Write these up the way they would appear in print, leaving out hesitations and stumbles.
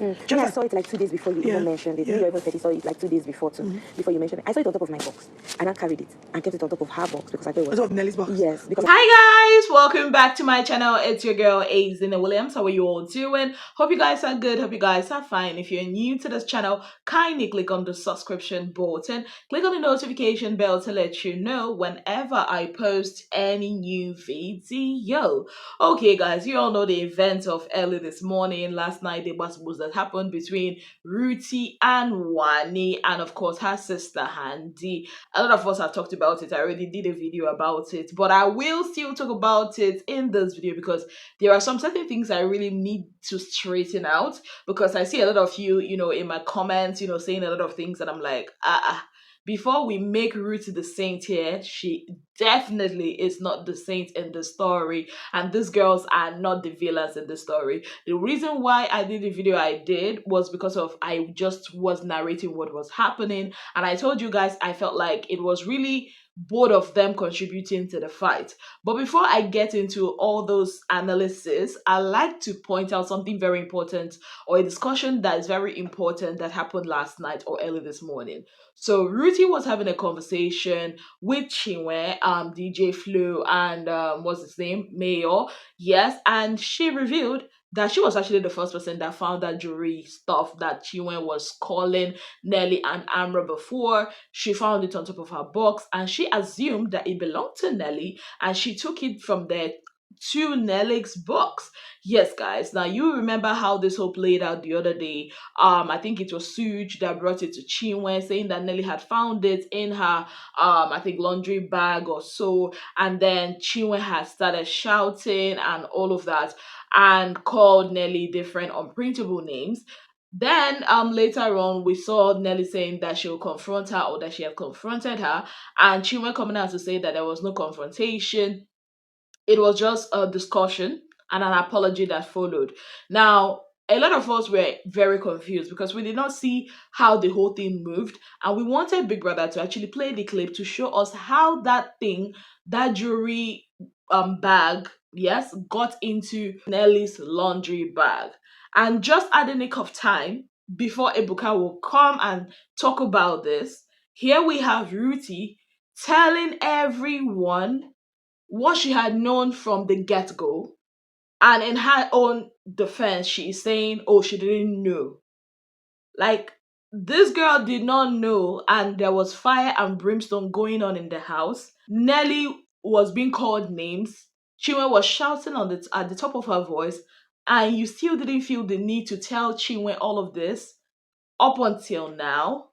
I saw it like 2 days before you even mentioned it. You even said you saw it like 2 days before too, before you mentioned it. I saw it on top of my box, and I carried it and kept it on top of her box because I thought it was Nelly's box. Yes, because hi guys, welcome back to my channel. It's your girl Azina Williams. How are you all doing? Hope you guys are good. Hope you guys are fine. If you're new to this channel, kindly click on the subscription button, click on the notification bell to let you know whenever I post any new video. Okay guys, you all know the event of early this morning, last night, the battles that happened between Ruthie and Wanni, and of course her sister Handi. A lot of us have talked about it. I already did a video about it, but I will still talk about it in this video because there are some certain things I really need to straighten out, because I see a lot of you, in my comments, saying a lot of things that I'm like, before we make Ruth the saint here, she definitely is not the saint in the story, and these girls are not the villains in the story. The reason why I did the video I did was because of I just was narrating what was happening, and I told you guys I felt like it was really both of them contributing to the fight. But before I get into all those analysis, I like to point out something very important, or a discussion that is very important that happened last night or early this morning. So Ruthie was having a conversation with Chinwe, DJ Flu, and what's his name, Mayor. Yes, and she revealed that she was actually the first person that found that jewelry stuff that Chinwe was calling Nelly and Amra before. She found it on top of her box, and she assumed that it belonged to Nelly, and she took it from there to Nelly's box. Yes, guys. Now you remember how this whole played out the other day. I think it was Suj that brought it to Chinwe, saying that Nelly had found it in her I think laundry bag or so, and then Chinwe had started shouting and all of that, and called Nelly different unprintable names. Then later on we saw Nelly saying that she'll confront her, or that she had confronted her, and Chinwe coming out to say that there was no confrontation. It was just a discussion and an apology that followed. Now, a lot of us were very confused because we did not see how the whole thing moved, and we wanted Big Brother to actually play the clip to show us how that thing, that jewelry bag, yes, got into Nelly's laundry bag. And just at the nick of time, before Ebuka will come and talk about this, here we have Ruthie telling everyone what she had known from the get-go, and in her own defense she is saying, oh, she didn't know. Like, this girl did not know, and there was fire and brimstone going on in the house. Nelly was being called names. Chinwe was shouting at the top of her voice, and you still didn't feel the need to tell Chinwe all of this up until now.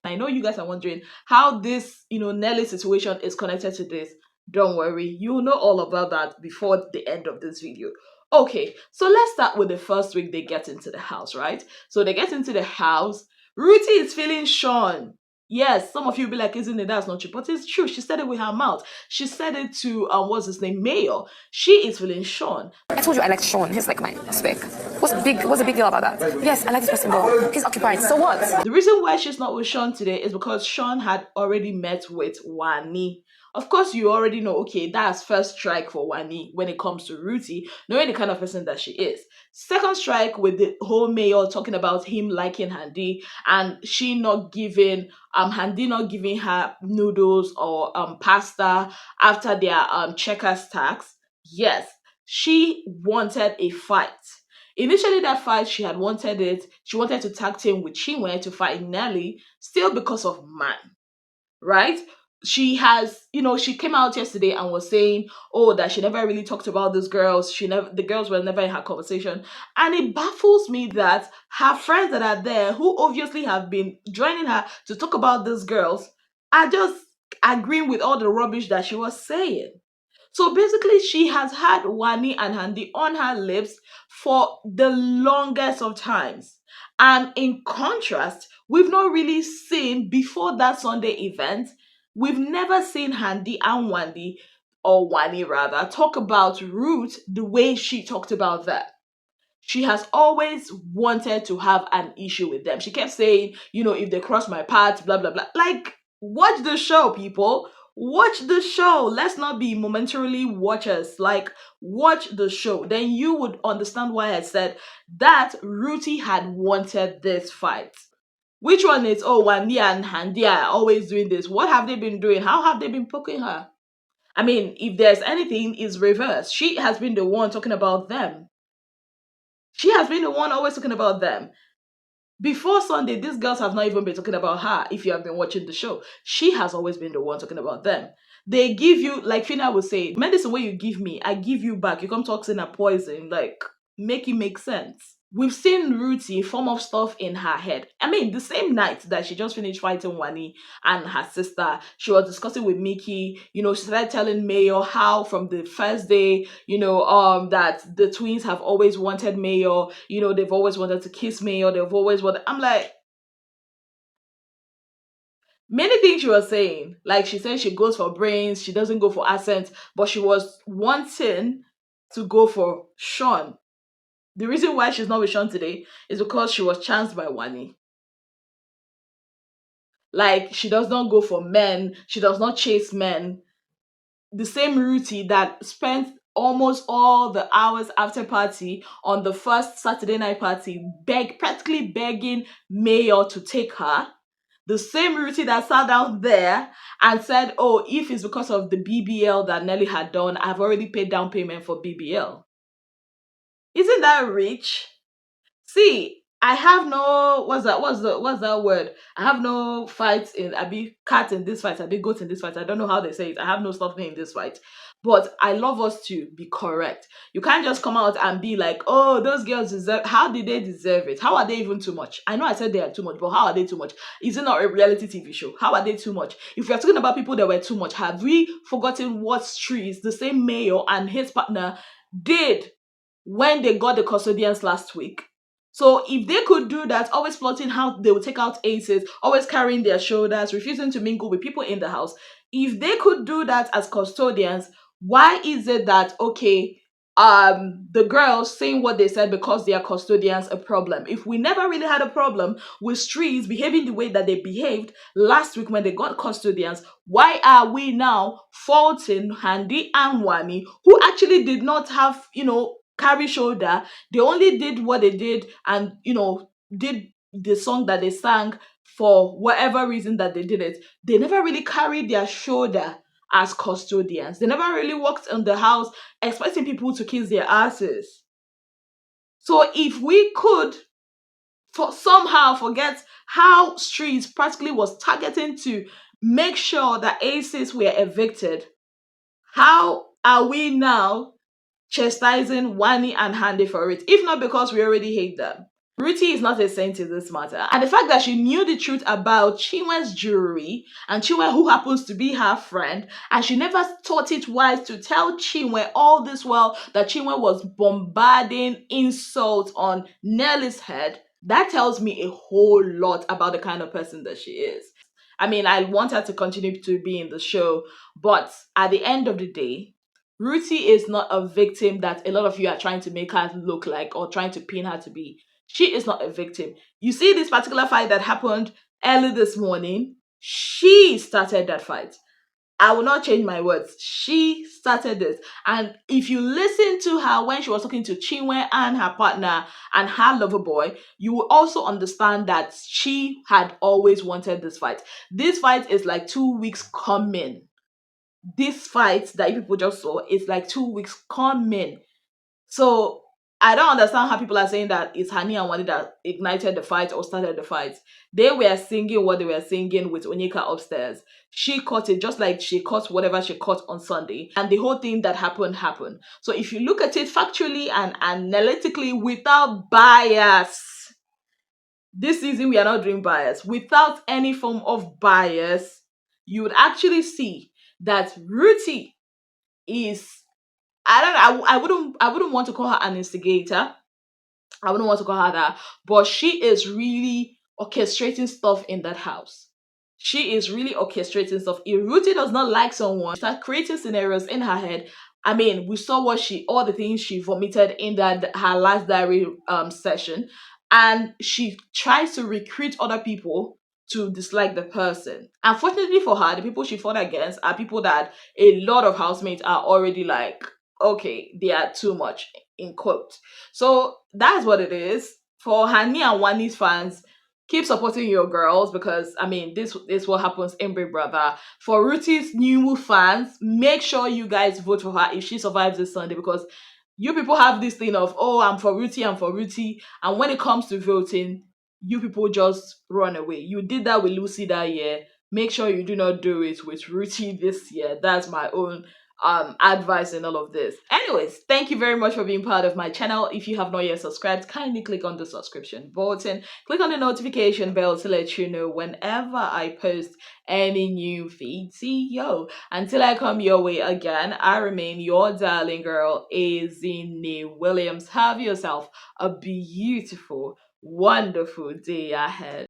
I know you guys are wondering how this, Nelly situation is connected to this. Don't worry, you'll know all about that before the end of this video. Okay, so let's start with the first week they get into the house, right? So they get into the house. Ruthie is feeling Sean. Yes, some of you will be like, isn't it? That's not true. But it's true. She said it with her mouth. She said it to, what's his name? Mayor. She is feeling Sean. I told you I like Sean. He's like my spec. What's the big deal about that? Yes, I like this person, but he's occupied. So what? The reason why she's not with Sean today is because Sean had already met with Wanni. Of course, you already know, okay, that's first strike for Wanni when it comes to Ruthie, knowing the kind of person that she is. Second strike with the whole mayor talking about him liking Handi, and she not giving, Handi not giving her noodles or pasta after their checkers tax. Yes, she wanted a fight. Initially, that fight, she wanted to tag team with Chinwe to fight Nelly, still because of man, right? She has, she came out yesterday and was saying, oh, that she never really talked about these girls. The girls were never in her conversation. And it baffles me that her friends that are there, who obviously have been joining her to talk about these girls, are just agreeing with all the rubbish that she was saying. So basically, she has had Wanni and Handi on her lips for the longest of times. And in contrast, we've not really seen, before that Sunday event, we've never seen Handi and Wanni, or Wanni rather, talk about Ruth the way she talked about that. She has always wanted to have an issue with them. She kept saying, if they cross my path, blah, blah, blah. Like, watch the show, people. Watch the show. Let's not be momentarily watchers. Like, watch the show. Then you would understand why I said that Ruthie had wanted this fight. Which one is, oh, Wanni and Handi are always doing this? What have they been doing? How have they been poking her? I mean, if there's anything, it's reverse. She has been the one talking about them. She has been the one always talking about them. Before Sunday, these girls have not even been talking about her. If you have been watching the show, she has always been the one talking about them. They give you, like Fina would say, medicine what you give me, I give you back. You come toxin a poison. Like, make it make sense. We've seen Ruthie form of stuff in her head. I mean, the same night that she just finished fighting Wanni and her sister, she was discussing with Mickey. You know, she started telling Mayo how from the first day, that the twins have always wanted Mayo. You know, they've always wanted to kiss Mayo. They've always wanted. I'm like, many things she was saying. Like, she said she goes for brains, she doesn't go for accent, but she was wanting to go for Sean. The reason why she's not with Sean today is because she was chanced by Wanni. Like, she does not go for men, she does not chase men. The same Ruthie that spent almost all the hours after party on the first Saturday night party practically begging Mayor to take her. The same Ruthie that sat down there and said, oh, if it's because of the BBL that Nelly had done, I've already paid down payment for BBL. Isn't that rich? See, I have no what's that word? I have no fights in I be cat in this fight, I be goat in this fight. I don't know how they say it. I have no stuffing in this fight. But I love us to be correct. You can't just come out and be like, oh, those girls deserve, how did they deserve it? How are they even too much? I know I said they are too much, but how are they too much? Is it not a reality TV show? How are they too much? If you're talking about people that were too much, have we forgotten what Streets, the same mayor and his partner, did when they got the custodians last week? So if they could do that, always plotting how they would take out aces, always carrying their shoulders, refusing to mingle with people in the house, if they could do that as custodians, why is it that, okay, the girls saying what they said because they are custodians a problem? If we never really had a problem with Streets behaving the way that they behaved last week when they got custodians, why are we now faulting Handi and Wanni, who actually did not have, carry shoulder? They only did what they did and, did the song that they sang for whatever reason that they did it. They never really carried their shoulder as custodians. They never really walked in the house expecting people to kiss their asses. So if we could somehow forget how Streets practically was targeting to make sure that aces were evicted, how are we now chastising Wanni and Handi for it? If not because we already hate them. Ruthie is not a saint in this matter. And the fact that she knew the truth about Chinwe's jewelry, and Chinwe, who happens to be her friend, and she never thought it wise to tell Chinwe all this while that Chinwe was bombarding insults on Nelly's head, that tells me a whole lot about the kind of person that she is. I mean, I want her to continue to be in the show, but at the end of the day, Ruthie is not a victim that a lot of you are trying to make her look like or trying to pin her to be. She is not a victim. You see this particular fight that happened early this morning? She started that fight. I will not change my words. She started this. And if you listen to her when she was talking to Chinwe and her partner and her lover boy, you will also understand that she had always wanted this fight. This fight is like 2 weeks coming. This fight that you people just saw is like 2 weeks coming. So I don't understand how people are saying that it's Hani and Wanni that ignited the fight or started the fight. They were singing what they were singing with Onyeka upstairs. She caught it just like she caught whatever she caught on Sunday. And the whole thing that happened. So if you look at it factually and analytically without bias, this season we are not doing bias. Without any form of bias, you would actually see that Ruthie is, I wouldn't want to call her an instigator. I wouldn't want to call her that, but she is really orchestrating stuff in that house. She is really orchestrating stuff. If Ruthie does not like someone, start creating scenarios in her head. I mean, we saw all the things she vomited in that her last diary session, and she tries to recruit other people to dislike the person. Unfortunately for her, the people she fought against are people that a lot of housemates are already like, okay, they are too much, in quote. So that's what it is. For Handi and Wanni's fans, keep supporting your girls, because I mean this is what happens in Big Brother. For Ruthie's new fans, make sure you guys vote for her if she survives this Sunday, because you people have this thing of, oh, I'm for Ruthie, I'm for Ruthie, and when it comes to voting, you people just run away. You did that with Lucy that year. Make sure you do not do it with Ruthie this year. That's my own advice in all of this. Anyways, thank you very much for being part of my channel. If you have not yet subscribed, kindly click on the subscription button, click on the notification bell to let you know whenever I post any new video. Until I come your way again, I remain your darling girl, Azine Williams. Have yourself a beautiful, wonderful day ahead.